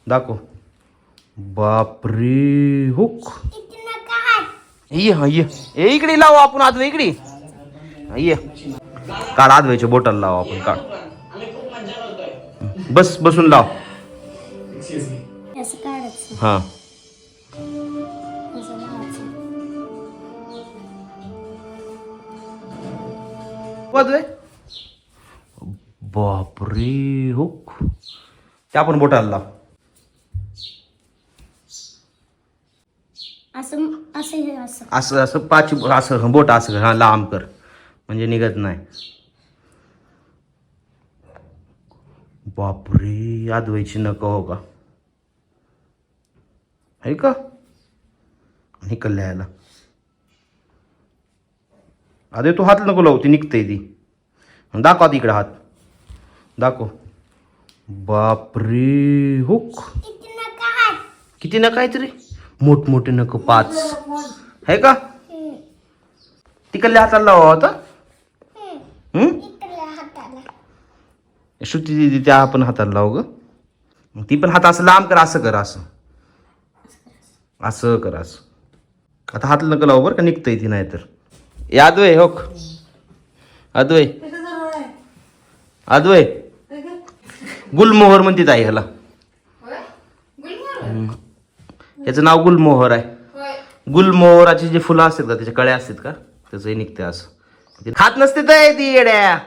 दाखव. बापरे हुक. ये इकडे लावू आपण आदवे इकडे. ये काढ आदवेच्या बोटाला लावू आपण. काढ बसून लाव. हा बापरे हुक. त्या आपण बोटाला लाव. असं असं पाच असं बोट असं हा लांब कर म्हणजे निघत नाही. बापरे आदवायची नका हो का आहे का निकल यायला. अरे तू हात नको लावू ती निघते ती. दाखव इकडे हात दाखव. बापरे हुक. किती नका आहेत रे. मोठमोठे नक 5 आहे का. तिकडल्या हाताला लावा होता. श्रुती दिदी त्या आपण हाताला लावू ग. ती पण हात असं लांब कर. असं कर असं असं कर असं. आता हात नका लावू बरं का निघतंय ती नाही तर. अद्वय होक अद्वय अद्वय गुलमोहर म्हणते ताई ह्याला. याचं नाव गुलमोहर आहे. गुलमोहराची जे फुलं असतात का त्याच्या कळ्या असतात का त्याचं निघते असं. खात नसते ती येड्या.